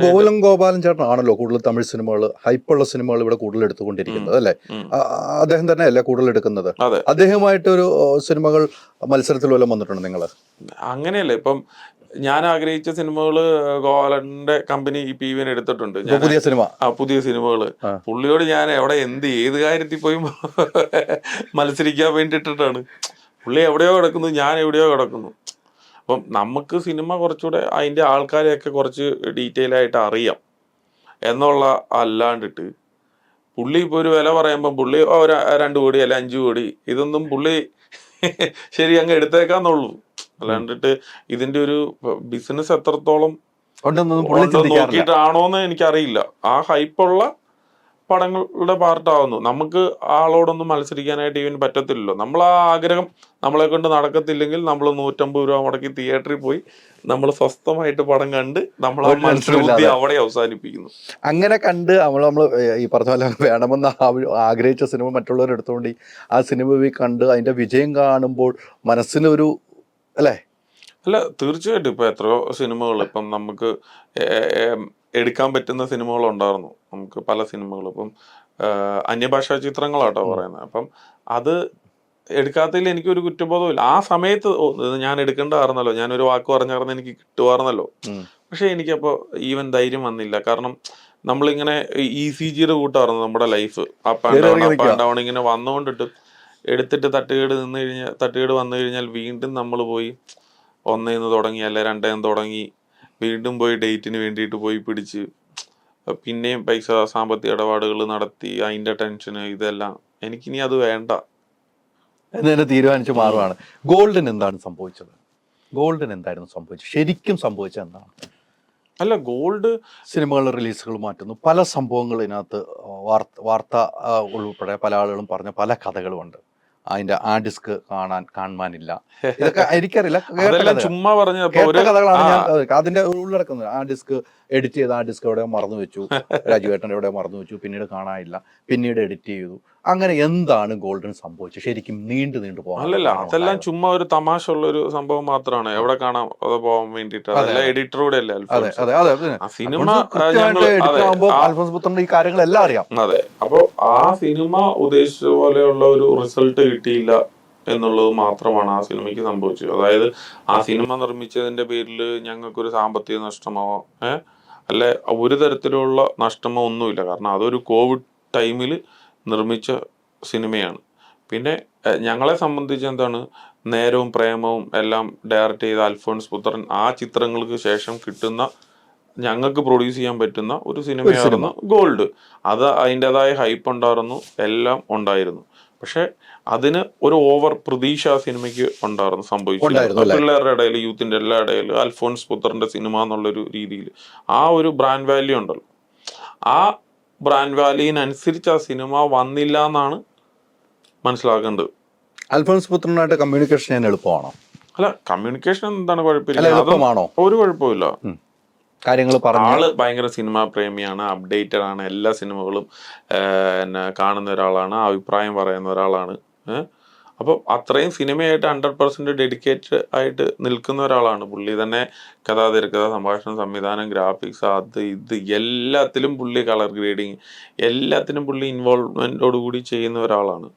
ഗോകുലം ഗോപാലൻ ചേട്ടനാണല്ലോ കൂടുതൽ തമിഴ് സിനിമകൾ, ഹൈപ്പുള്ള സിനിമകൾ ഇവിടെ കൂടുതൽ എടുത്തുകൊണ്ടിരിക്കുന്നത് അല്ലേ? അദ്ദേഹം തന്നെയല്ലേ കൂടുതൽ എടുക്കുന്നത്? അതെ. അദ്ദേഹമായിട്ട് ഒരു സിനിമകൾ മത്സരത്തിൽ വല്ലതും വന്നിട്ടുണ്ട് നിങ്ങൾ? അങ്ങനെയല്ല, ഇപ്പം ഞാൻ ആഗ്രഹിച്ച സിനിമകള് ഗോപാലന്റെ കമ്പനി ഈ PVN എടുത്തിട്ടുണ്ട്. പുതിയ സിനിമ, പുതിയ സിനിമകള് പുള്ളിയോട് ഞാൻ എവിടെ ഏത് കാര്യത്തിൽ പോയി മത്സരിക്കാൻ വേണ്ടിയിട്ടാണ്. പുള്ളി എവിടെയോ കിടക്കുന്നു, ഞാൻ എവിടെയോ കിടക്കുന്നു. അപ്പം നമുക്ക് സിനിമ കുറച്ചുകൂടെ അതിന്റെ ആൾക്കാരെയൊക്കെ കുറച്ച് ഡീറ്റെയിൽ ആയിട്ട് അറിയാം എന്നുള്ള അല്ലാണ്ടിട്ട് പുള്ളി ഇപ്പോൾ ഒരു വില പറയുമ്പോൾ പുള്ളി 2 കോടി അല്ല 5 കോടി ഇതൊന്നും പുള്ളി ശരി അങ്ങ് എടുത്തേക്കാന്നുള്ളൂ. അല്ലാണ്ടിട്ട് ഇതിന്റെ ഒരു ബിസിനസ് എത്രത്തോളം നോക്കിയിട്ടാണോന്ന് എനിക്കറിയില്ല. ആ ഹൈപ്പുള്ള പടങ്ങളുടെ പാർട്ടാവുന്നു. നമുക്ക് ആളോടൊന്നും മത്സരിക്കാനായിട്ട് ഇവന് പറ്റത്തില്ലല്ലോ. നമ്മൾ ആ ആഗ്രഹം നമ്മളെ കൊണ്ട് നടക്കത്തില്ലെങ്കിൽ നമ്മൾ 150 രൂപ മുടക്കി തിയേറ്ററിൽ പോയി നമ്മൾ സ്വസ്ഥമായിട്ട് പടം കണ്ട് നമ്മൾ ആ മത്സരബുദ്ധി അവിടെ അവസാനിപ്പിക്കുന്നു. അങ്ങനെ കണ്ട് നമ്മൾ ഈ പറഞ്ഞ പോലെ വേണമെന്ന് ആഗ്രഹിച്ച സിനിമ മറ്റുള്ളവർ എടുത്തുകൊണ്ട് ആ സിനിമ പോയി കണ്ട് അതിന്റെ വിജയം കാണുമ്പോൾ മനസ്സിനൊരു അല്ലേ? അല്ല, തീർച്ചയായിട്ടും. ഇപ്പൊ എത്രയോ സിനിമകൾ ഇപ്പം നമുക്ക് എടുക്കാൻ പറ്റുന്ന സിനിമകളുണ്ടായിരുന്നു. നമുക്ക് പല സിനിമകളും ഇപ്പം അന്യഭാഷാ ചിത്രങ്ങളാട്ടോ പറയുന്നത്. അപ്പം അത് എടുക്കാത്തതിൽ എനിക്കൊരു കുറ്റബോധമില്ല. ആ സമയത്ത് ഞാൻ എടുക്കേണ്ടതായിരുന്നല്ലോ, ഞാനൊരു വാക്ക് പറഞ്ഞായിരുന്നു എനിക്ക് കിട്ടുമായിരുന്നല്ലോ. പക്ഷെ എനിക്കപ്പോൾ ഈവൻ ധൈര്യം വന്നില്ല. കാരണം നമ്മളിങ്ങനെ ECGയുടെ കൂട്ടായിരുന്നു നമ്മുടെ ലൈഫ്. അപ്പ് ആൻഡ് ഡൗൺ ഇങ്ങനെ വന്നുകൊണ്ടിട്ട് എടുത്തിട്ട് തട്ടുകേട് വന്നു കഴിഞ്ഞാൽ വീണ്ടും നമ്മൾ പോയി 1 തുടങ്ങി അല്ലെ 2 തുടങ്ങി വീണ്ടും പോയി ഡേറ്റിന് വേണ്ടിയിട്ട് പോയി പിടിച്ച് പിന്നെയും പൈസ സാമ്പത്തിക ഇടപാടുകൾ നടത്തി അതിന്റെ ടെൻഷന് ഇതെല്ലാം എനിക്കിനി അത് വേണ്ട എന്ന് തീരുമാനിച്ച് മാറുകയാണ്. ഗോൾഡിന് എന്താണ് സംഭവിച്ചത്? ഗോൾഡിന് എന്തായിരുന്നു സംഭവിച്ചത്? ശരിക്കും സംഭവിച്ചത് എന്താണ്? അല്ല, ഗോൾഡ് സിനിമകളുടെ റിലീസുകൾ മാറ്റുന്നു, പല സംഭവങ്ങൾ ഇതിനകത്ത് വാർത്ത ഉൾപ്പെടെ പല ആളുകളും പറഞ്ഞ പല കഥകളുമുണ്ട്. അതിന്റെ ആ ഡിസ്ക് കാണാനില്ല, ഇതൊക്കെ എനിക്കറിയില്ല, ചുമ്മാ പറഞ്ഞ കഥകളാണ് ഞാൻ അതിന്റെ ഉള്ളടക്കുന്നത്. ആ ഡിസ്ക് എഡിറ്റ് ചെയ്ത് ആ ഡിസ്ക് എവിടെ മറന്നു വെച്ചു, രാജുവേട്ടൻ എവിടെ മറന്നു വെച്ചു, പിന്നീട് കാണാനില്ല, പിന്നീട് എഡിറ്റ് ചെയ്തു. അങ്ങനെ എന്താണ് ഗോൾഡൻ സംഭവിച്ചത്? ശരിക്കും നീണ്ടു പോകാൻ? അല്ലല്ല, അതെല്ലാം ചുമ്മാ ഒരു തമാശ ഉള്ള ഒരു സംഭവം മാത്രമാണ്. എവിടെ കാണാം അത് പോകാൻ വേണ്ടിട്ട് എഡിറ്ററൂടെ അല്ലേ സിനിമ അൽഫോൻസ് പുത്രന്റെ ഈ കാര്യങ്ങളെല്ലാം അറിയാം. അതെ. അപ്പൊ ആ സിനിമ ഉദ്ദേശിച്ച പോലെയുള്ള ഒരു റിസൾട്ട് കിട്ടിയില്ല എന്നുള്ളത് മാത്രമാണ് ആ സിനിമയ്ക്ക് സംഭവിച്ചത്. അതായത് ആ സിനിമ നിർമ്മിച്ചതിന്റെ പേരിൽ ഞങ്ങൾക്കൊരു സാമ്പത്തിക നഷ്ടമോ അല്ലെ ഒരു തരത്തിലുള്ള നഷ്ടമോ ഒന്നുമില്ല. കാരണം അതൊരു കോവിഡ് ടൈമിൽ നിർമ്മിച്ച സിനിമയാണ്. പിന്നെ ഞങ്ങളെ സംബന്ധിച്ച് എന്താണ്, നേരവും പ്രേമവും എല്ലാം ഡയറക്റ്റ് ചെയ്ത അൽഫോൻസ് പുത്രൻ ആ ചിത്രങ്ങൾക്ക് ശേഷം കിട്ടുന്ന ഞങ്ങൾക്ക് പ്രൊഡ്യൂസ് ചെയ്യാൻ പറ്റുന്ന ഒരു സിനിമയായിരുന്നു ഗോൾഡ്. അത് അതിൻ്റെതായ ഹൈപ്പ് ഉണ്ടായിരുന്നു, എല്ലാം ഉണ്ടായിരുന്നു. പക്ഷെ അതിന് ഒരു ഓവർ പ്രതീക്ഷ ആ സിനിമയ്ക്ക് ഉണ്ടായിരുന്നു, സംഭവിച്ചു. പിള്ളേരുടെ ഇടയിൽ, യൂത്തിന്റെ എല്ലാ ഇടയിൽ അൽഫോൻസ് പുത്രന്റെ സിനിമ എന്നുള്ളൊരു രീതിയിൽ ആ ഒരു ബ്രാൻഡ് വാല്യൂ ഉണ്ടല്ലോ, ആ ബ്രാൻഡ് വാല്യൂവിനനുസരിച്ച് ആ സിനിമ വന്നില്ല എന്നാണ് മനസ്സിലാക്കേണ്ടത്. അൽഫോൻസ് പുത്രനായിട്ട് കമ്മ്യൂണിക്കേഷൻ ചെയ്യാൻ എളുപ്പമാണോ? അല്ല, കമ്മ്യൂണിക്കേഷൻ എന്താണ്, കുഴപ്പമില്ല, ഒരു കുഴപ്പമില്ല. കാര്യങ്ങൾ ആള് ഭയങ്കര സിനിമാ പ്രേമിയാണ്, അപ്ഡേറ്റഡ് ആണ്, എല്ലാ സിനിമകളും കാണുന്ന ഒരാളാണ്, അഭിപ്രായം പറയുന്ന ഒരാളാണ്. അപ്പോൾ അത്രയും സിനിമയായിട്ട് 100% ഡെഡിക്കേറ്റഡ് ആയിട്ട് നിൽക്കുന്ന ഒരാളാണ് പുള്ളി. തന്നെ കഥ, തിരക്കഥ, സംഭാഷണം, സംവിധാനം, ഗ്രാഫിക്സ്, അത് ഇത് എല്ലാത്തിലും പുള്ളി, കളർ ഗ്രേഡിങ് എല്ലാത്തിനും പുള്ളി ഇൻവോൾവ്മെന്റോടുകൂടി ചെയ്യുന്ന ഒരാളാണ്.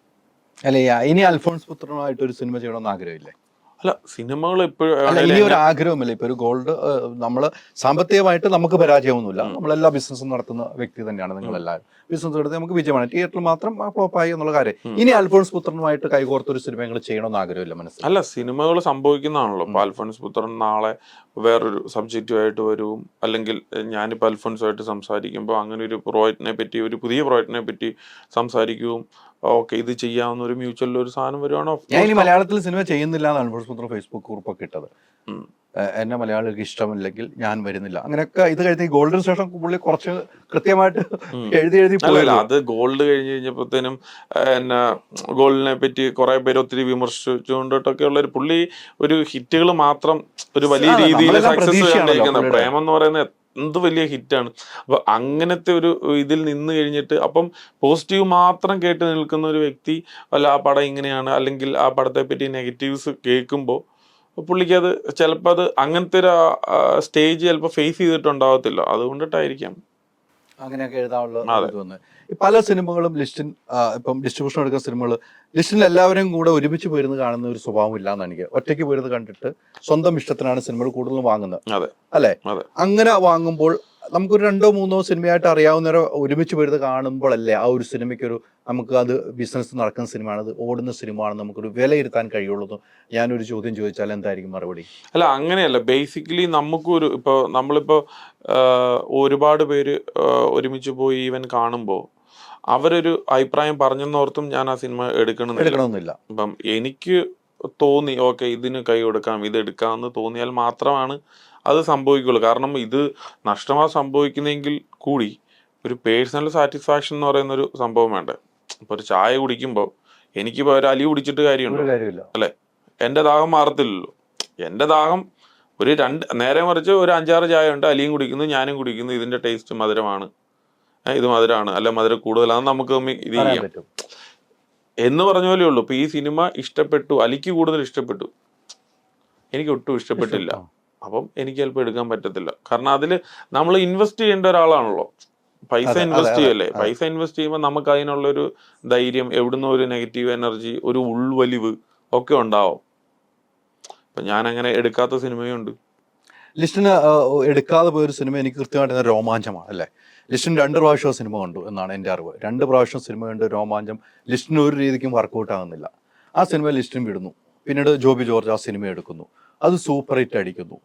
അല്ലെ, ഇനി അൽഫോൻസ് പുത്രനുമായിട്ട് ഒരു സിനിമ ചെയ്യണമെന്ന് ആഗ്രഹമില്ലേ? അല്ല, സിനിമകൾ എപ്പോഴും ഇനി ഒരു ആഗ്രഹമില്ല. ഇപ്പൊ ഒരു ഗോൾഡ്, നമ്മൾ സാമ്പത്തികമായിട്ട് നമുക്ക് പരാജയമൊന്നുമില്ല, നമ്മളെല്ലാ ബിസിനസ്സും നടത്തുന്ന വ്യക്തി തന്നെയാണ് നിങ്ങളെല്ലാവരും. ബിസിനസ് എടുത്ത് നമുക്ക് വിജയമാണ്, തിയേറ്ററിൽ മാത്രം ഫ്ലോപ്പായി എന്നുള്ള കാര്യം. ഇനി അൽഫോൻസ് പുത്രനുമായിട്ട് കൈകോർത്തൊരു സിനിമകൾ ചെയ്യണമെന്ന് ആഗ്രഹമില്ല മനസ്സിൽ? അല്ല, സിനിമകൾ സംഭവിക്കുന്നതാണല്ലോ. ഇപ്പൊ അൽഫോൻസ് പുത്രൻ നാളെ വേറൊരു സബ്ജക്റ്റുമായിട്ട് വരും, അല്ലെങ്കിൽ ഞാനിപ്പോൾ അൽഫോൻസുമായിട്ട് സംസാരിക്കുമ്പോൾ അങ്ങനെ ഒരു പ്രോജക്റ്റിനെ പറ്റി, ഒരു പുതിയ പ്രോജക്റ്റിനെ പറ്റി സംസാരിക്കുകയും ഓക്കെ ഇത് ചെയ്യാവുന്ന ഒരു മ്യൂച്വൽ ഒരു സാധനം വരുവാണോ. ഞാൻ ഇനി മലയാളത്തിൽ സിനിമ ചെയ്യുന്നില്ല എന്ന് അൽഫോൻസ് പുത്രൻ ഫേസ്ബുക്ക് കുറിപ്പൊക്കെ ഇട്ടത്. എന്നെ മലയാളികൾക്ക് ഇഷ്ടമില്ലെങ്കിൽ ഞാൻ വരുന്നില്ല, അങ്ങനെയൊക്കെ. ഇത് കഴിഞ്ഞ ഈ ഗോൾഡിന് ശേഷം പുള്ളി കുറച്ച് കൃത്യമായിട്ട് എഴുതി പോയല്ലോ. അത് ഗോൾഡ് കഴിഞ്ഞ് കഴിഞ്ഞപ്പോഴത്തേനും ഗോൾഡിനെ പറ്റി കുറെ പേര് ഒത്തിരി വിമർശിച്ചുകൊണ്ടിട്ടൊക്കെ ഉള്ള ഒരു പുള്ളി ഒരു ഹിറ്റുകൾ മാത്രം ഒരു വലിയ രീതിയിൽ സക്സസ് കണ്ടിരിക്കുന്നത്. പ്രേമം എന്ന് പറയുന്നത് എന്ത് വലിയ ഹിറ്റാണ്. അപ്പൊ അങ്ങനത്തെ ഒരു ഇതിൽ നിന്ന് കഴിഞ്ഞിട്ട് അപ്പം പോസിറ്റീവ് മാത്രം കേട്ട് നിൽക്കുന്ന ഒരു വ്യക്തി, അല്ല ആ പടം ഇങ്ങനെയാണ് അല്ലെങ്കിൽ ആ പടത്തെ പറ്റി നെഗറ്റീവ്സ് കേൾക്കുമ്പോൾ പുള്ളിക്ക് അത് ചിലപ്പോൾ അത് അങ്ങനത്തെ ഒരു സ്റ്റേജ് ചിലപ്പോൾ ഫേസ് ചെയ്തിട്ടുണ്ടാവത്തില്ല, അതുകൊണ്ടിട്ടായിരിക്കാം അങ്ങനെയൊക്കെ എഴുതാനുള്ള ഇത് തോന്നുന്നത്. ഈ പല സിനിമകളും ഇപ്പം ഡിസ്ട്രിബ്യൂഷൻ എടുക്കുന്ന സിനിമകൾ ലിസ്റ്റിൽ എല്ലാവരെയും കൂടെ ഒരുമിച്ച് പോയിരുന്ന് കാണുന്ന ഒരു സ്വഭാവം ഇല്ലാന്ന് എനിക്ക്. ഒറ്റയ്ക്ക് പോയിരുന്ന് കണ്ടിട്ട് സ്വന്തം ഇഷ്ടത്തിനാണ് സിനിമകൾ കൂടുതലും വാങ്ങുന്നത്, അല്ലെ? അങ്ങനെ വാങ്ങുമ്പോൾ നമുക്കൊരു 2-3 സിനിമയായിട്ട് അറിയാവുന്നവരെ ഒരുമിച്ച് പോയിരുന്ന് കാണുമ്പോഴല്ലേ ആ ഒരു സിനിമയ്ക്കൊരു നമുക്ക് അത് ബിസിനസ് നടക്കുന്ന സിനിമയാണ്, അത് ഓടുന്ന സിനിമയാണെന്ന് നമുക്കൊരു വിലയിരുത്താൻ കഴിയുള്ളൂ. ഞാനൊരു ചോദ്യം ചോദിച്ചാൽ എന്തായിരിക്കും മറുപടി? അല്ല, അങ്ങനെയല്ല. ബേസിക്കലി നമുക്കൊരു നമ്മളിപ്പോൾ ഒരുപാട് പേര് ഒരുമിച്ച് പോയി ഈവൻ കാണുമ്പോൾ അവരൊരു അഭിപ്രായം പറഞ്ഞെന്നോർത്തും ഞാൻ ആ സിനിമ എടുക്കണമെന്നില്ല. ഇപ്പം എനിക്ക് തോന്നി ഓക്കെ ഇതിന് കൈ കൊടുക്കാം, ഇത് എടുക്കാമെന്ന് തോന്നിയാൽ മാത്രമാണ് അത് സംഭവിക്കുള്ളൂ. കാരണം ഇത് നഷ്ടമാ സംഭവിക്കുന്നെങ്കിൽ കൂടി ഒരു പേഴ്സണൽ സാറ്റിസ്ഫാക്ഷൻ എന്ന് പറയുന്ന ഒരു സംഭവം വേണ്ടേ. ഇപ്പൊ ഒരു ചായ കുടിക്കുമ്പോൾ എനിക്കിപ്പോൾ ഒരു അലി കുടിച്ചിട്ട് കാര്യമുണ്ടോ? അല്ലെ, എൻ്റെ ദാഹം മാറത്തില്ലല്ലോ. എൻ്റെ ദാഹം നേരെ മറിച്ച് ഒരു 5-6 ചായ ഉണ്ട്, അലിയും കുടിക്കുന്നു, ഞാനും കുടിക്കുന്നു, ഇതിന്റെ ടേസ്റ്റ് മധുരമാണ്, ഇത് മധുരമാണ്, അല്ല മധുരം കൂടുതലാണ്, നമുക്ക് ഇത് ചെയ്യാം എന്ന് പറഞ്ഞ പോലെ ഉള്ളൂ. ഇപ്പൊ ഈ സിനിമ ഇഷ്ടപ്പെട്ടു, അലിക്ക് കൂടുതൽ ഇഷ്ടപ്പെട്ടു, എനിക്ക് ഒട്ടും ഇഷ്ടപ്പെട്ടില്ല. അപ്പം എനിക്ക് ചിലപ്പോൾ എടുക്കാൻ പറ്റത്തില്ല. കാരണം അതിൽ നമ്മൾ ഇൻവെസ്റ്റ് ചെയ്യേണ്ട ഒരാളാണല്ലോ, പൈസ ഇൻവെസ്റ്റ് ചെയ്യല്ലേ. പൈസ ഇൻവെസ്റ്റ് ചെയ്യുമ്പോൾ നമുക്ക് അതിനുള്ളൊരു ധൈര്യം, എവിടുന്നോ ഒരു നെഗറ്റീവ് എനർജി, ഒരു ഉൾവലിവ് ഒക്കെ ഉണ്ടാവും. അപ്പൊ ഞാൻ അങ്ങനെ എടുക്കാത്ത സിനിമയുണ്ട്. ലിസ്റ്റിന് എടുക്കാതെ പോയൊരു സിനിമ എനിക്ക് കൃത്യമായിട്ട് രോമാഞ്ചമാണ്, അല്ലേ? ലിസ്റ്റിന് 2 പ്രാവശ്യം സിനിമ കണ്ടു എന്നാണ് എൻ്റെ അറിവ്. 2 പ്രാവശ്യം സിനിമ കണ്ട് രോമാഞ്ചം ലിസ്റ്റിന് ഒരു രീതിക്കും വർക്കൗട്ട് ആകുന്നില്ല. ആ സിനിമ ലിസ്റ്റിന് വിടുന്നു. പിന്നീട് ജോബി ജോർജ് ആ സിനിമ എടുക്കുന്നു, അത് സൂപ്പർ ഹിറ്റ് അടിക്കുന്നു.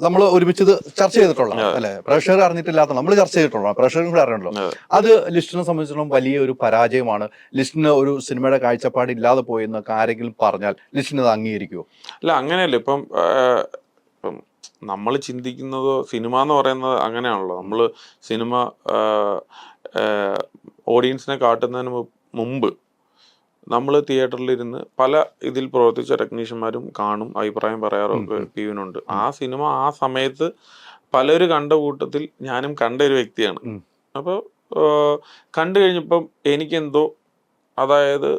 നമ്മൾ ഒരുമിച്ച് ഇത് ചർച്ച ചെയ്തിട്ടുള്ള, അല്ലെ? പ്രേക്ഷകർ അറിഞ്ഞിട്ടില്ലാത്ത നമ്മൾ ചർച്ച ചെയ്തിട്ടുള്ള, പ്രേക്ഷകരും കൂടെ അറിയണല്ലോ. അത് ലിസ്റ്റിനെ സംബന്ധിച്ചിടത്തോളം വലിയ ഒരു പരാജയമാണ്. ലിസ്റ്റിന് ഒരു സിനിമയുടെ കാഴ്ചപ്പാട് ഇല്ലാതെ പോയെന്നൊക്കെ ആരെങ്കിലും പറഞ്ഞാൽ ലിസ്റ്റിന് അത് അംഗീകരിക്കുമോ? അല്ല, അങ്ങനെയല്ല. ഇപ്പം നമ്മൾ ചിന്തിക്കുന്നത് സിനിമ എന്ന് പറയുന്നത് അങ്ങനെയാണല്ലോ. നമ്മൾ സിനിമ ഓഡിയൻസിനെ കാട്ടുന്നതിന് മുമ്പ് നമ്മൾ തിയേറ്ററിലിരുന്ന് പല ഇതിൽ പ്രവർത്തിച്ച ടെക്നീഷ്യന്മാരും കാണും, അഭിപ്രായം പറയാറൊക്കെ പിയുനുണ്ട്. ആ സിനിമ ആ സമയത്ത് പലരും കണ്ട കൂട്ടത്തിൽ ഞാനും കണ്ട ഒരു വ്യക്തിയാണ്. അപ്പോൾ കണ്ടു കഴിഞ്ഞപ്പം എനിക്കെന്തോ, അതായത്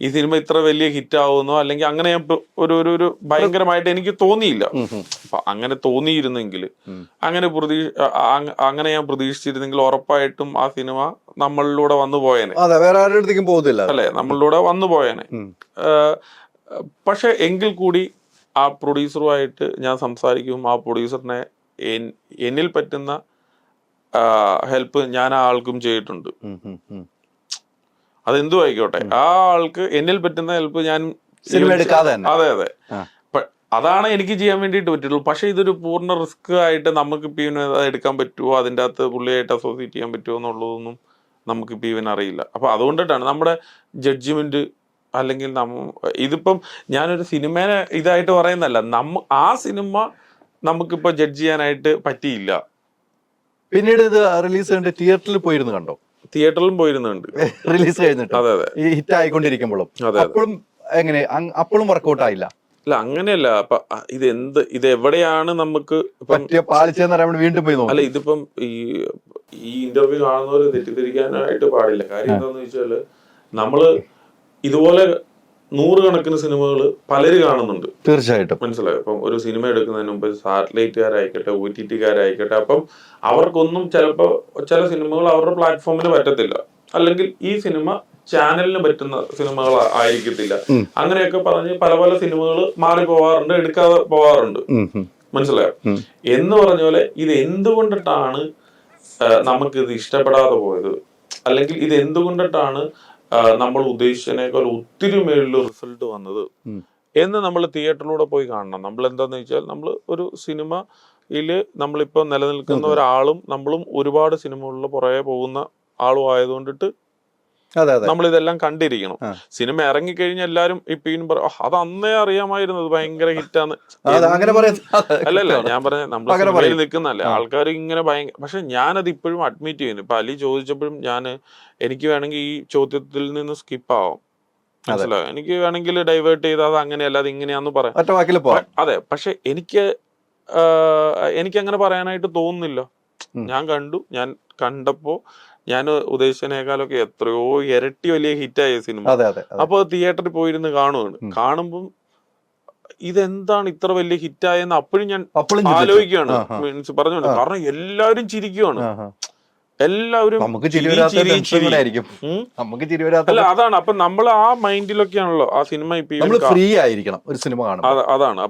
ഈ സിനിമ ഇത്ര വലിയ ഹിറ്റ് ആവുന്നോ അല്ലെങ്കിൽ അങ്ങനെ ഒരു ഭയങ്കരമായിട്ട് എനിക്ക് തോന്നിയില്ല. അപ്പൊ അങ്ങനെ തോന്നിയിരുന്നെങ്കിൽ, അങ്ങനെ ഞാൻ പ്രതീക്ഷിച്ചിരുന്നെങ്കിൽ ഉറപ്പായിട്ടും ആ സിനിമ നമ്മളിലൂടെ വന്നു പോയേനെ, വേറെ ആരുടെയും പോകുന്നില്ല, അല്ലെ? നമ്മളിലൂടെ വന്നു പോയേനെ. പക്ഷെ എങ്കിൽ കൂടി ആ പ്രൊഡ്യൂസറുമായിട്ട് ഞാൻ സംസാരിക്കും. ആ പ്രൊഡ്യൂസറിനെ എന്നിൽ പറ്റുന്ന ഹെൽപ്പ് ഞാൻ ആ ആൾക്കും ചെയ്തിട്ടുണ്ട്. അതെന്തു ആയിക്കോട്ടെ, ആ ആൾക്ക് എന്നിൽ പറ്റുന്ന ഹെൽപ്പ് ഞാൻ സിനിമ എടുക്കാതെ. അതെ. അതാണ് എനിക്ക് ചെയ്യാൻ വേണ്ടിയിട്ട് പറ്റുള്ളൂ. പക്ഷെ ഇതൊരു പൂർണ്ണ റിസ്ക് ആയിട്ട് നമുക്കിപ്പോൾ ഇവന് എടുക്കാൻ പറ്റുമോ, അതിൻ്റെ അകത്ത് പുള്ളിയായിട്ട് അസോസിയേറ്റ് ചെയ്യാൻ പറ്റുമോ എന്നുള്ളതൊന്നും നമുക്കിപ്പോൾ ഇവൻ അറിയില്ല. അപ്പൊ അതുകൊണ്ടിട്ടാണ് നമ്മുടെ ജഡ്ജ്മെന്റ്, അല്ലെങ്കിൽ ഇതിപ്പം ഞാനൊരു സിനിമേനെ ഇതായിട്ട് പറയുന്നല്ല, ആ സിനിമ നമുക്കിപ്പോ ജഡ്ജ് ചെയ്യാനായിട്ട് പറ്റിയില്ല. പിന്നീട് ഇത് റിലീസ് ചെയ്യേണ്ട തിയേറ്ററിൽ പോയിരുന്നു കണ്ടോ? തിയേറ്ററിലും പോയിരുന്നുണ്ട് റിലീസ് കഴിഞ്ഞിട്ട്. അതെ. ഈ ഹിറ്റ് ആയിക്കൊണ്ടിരിക്കുമ്പോഴും അപ്പോഴും എങ്ങനെ അപ്പോഴും വർക്കൗട്ട് ആയില്ല? അല്ല, അങ്ങനെയല്ല. അപ്പൊ ഇത് എവിടെയാണ് നമുക്ക് പാലിച്ചെന്ന് പറയാൻ വീണ്ടും പോയി നോക്കും. അല്ല, ഇതിപ്പം ഈ ഇന്റർവ്യൂ കാണുന്നവർ തെറ്റിദ്ധരിക്കാനായിട്ട് പാടില്ല. കാര്യം എന്താന്ന് വെച്ചാല് നമ്മള് ഇതുപോലെ 100 കണക്കിന് സിനിമകൾ പലര് കാണുന്നുണ്ട്. തീർച്ചയായിട്ടും മനസ്സിലായോ? അപ്പം ഒരു സിനിമ എടുക്കുന്നതിന് മുമ്പ് സാറ്റലൈറ്റുകാരായിക്കോട്ടെ, OTT-കാരായിക്കോട്ടെ, അപ്പം അവർക്കൊന്നും ചിലപ്പോൾ ചില സിനിമകൾ അവരുടെ പ്ലാറ്റ്ഫോമിൽ പറ്റത്തില്ല, അല്ലെങ്കിൽ ഈ സിനിമ ചാനലിന് പറ്റുന്ന സിനിമകൾ ആയിരിക്കത്തില്ല. അങ്ങനെയൊക്കെ പറഞ്ഞ് പല പല സിനിമകൾ മാറി പോവാറുണ്ട്, എടുക്കാതെ പോവാറുണ്ട്. മനസ്സിലായോ? എന്ന് പറഞ്ഞ പോലെ ഇത് എന്തുകൊണ്ടിട്ടാണ് നമുക്കിത് ഇഷ്ടപ്പെടാതെ പോയത്, അല്ലെങ്കിൽ ഇത് എന്തുകൊണ്ടിട്ടാണ് നമ്മൾ ഉദ്ദേശിച്ചതിനേക്കാൾ ഒത്തിരി മേളിൽ റിസൾട്ട് വന്നത് എന്ന് നമ്മൾ തിയേറ്ററിലൂടെ പോയി കാണണം. നമ്മൾ എന്താന്ന് വെച്ചാൽ, നമ്മൾ ഒരു സിനിമയില് നമ്മളിപ്പോ നിലനിൽക്കുന്ന ഒരാളും നമ്മളും ഒരുപാട് സിനിമകളിൽ പുറകെ പോകുന്ന ആളും ആയതുകൊണ്ടിട്ട് നമ്മൾ ഇതെല്ലാം കണ്ടിരിക്കണം. സിനിമ ഇറങ്ങിക്കഴിഞ്ഞ എല്ലാരും ഇപ്പം അത് അന്നേ അറിയാമായിരുന്നത് ഭയങ്കര ഹിറ്റാന്ന്. അല്ലല്ല, ഞാൻ പറഞ്ഞ നമ്മൾ സിനിമയിൽ നിൽക്കുന്നല്ലേ ആൾക്കാർ ഇങ്ങനെ പക്ഷെ ഞാനത് ഇപ്പോഴും അഡ്മിറ്റ് ചെയ്യുന്നു. ഇപ്പൊ അലി ചോദിച്ചപ്പോഴും എനിക്ക് വേണമെങ്കിൽ ഈ ചോദ്യത്തിൽ നിന്ന് സ്കിപ്പ് ആവാം, മനസ്സിലായോ? എനിക്ക് വേണമെങ്കിൽ ഡൈവേർട്ട് ചെയ്ത് അത് അങ്ങനെയല്ല അത് ഇങ്ങനെയാന്ന് പറയാം. അതെ, പക്ഷെ എനിക്ക് അങ്ങനെ പറയാനായിട്ട് തോന്നുന്നില്ല. ഞാൻ കണ്ടു. ഞാൻ കണ്ടപ്പോ ഞാൻ ഉദ്ദേശിച്ചതിനേക്കാളൊക്കെ എത്രയോ ഇരട്ടി വലിയ ഹിറ്റായ സിനിമ. അതെ അതെ അതെ. അപ്പൊ തിയേറ്ററിൽ പോയിരുന്ന് കാണുവാണ്. കാണുമ്പം ഇതെന്താണ് ഇത്ര വലിയ ഹിറ്റായെന്ന് അപ്പോഴും ഞാൻ അപ്പോഴും ചിന്തിച്ചു. ആലോചിക്കുകയാണ്. ആഹാ. മീൻസ് പറഞ്ഞോണ്ട്, കാരണം എല്ലാവരും ചിരിക്കുവാണ്. ആഹാ. എല്ലാവരും നമുക്ക് ചിരി വരാത്ത ടെൻഷൻ കൂടെ ആയിരിക്കും. നമുക്ക് ചിരി വരാത്ത അല്ല, അതാണ്. അപ്പൊ നമ്മൾ ആ മൈൻഡിലൊക്കെയാണല്ലോ ആ സിനിമ ഇപ്പൊ നമ്മൾ ഫ്രീ ആയിരിക്കണം ഒരു സിനിമ കാണുമ്പോൾ. അതാണ്.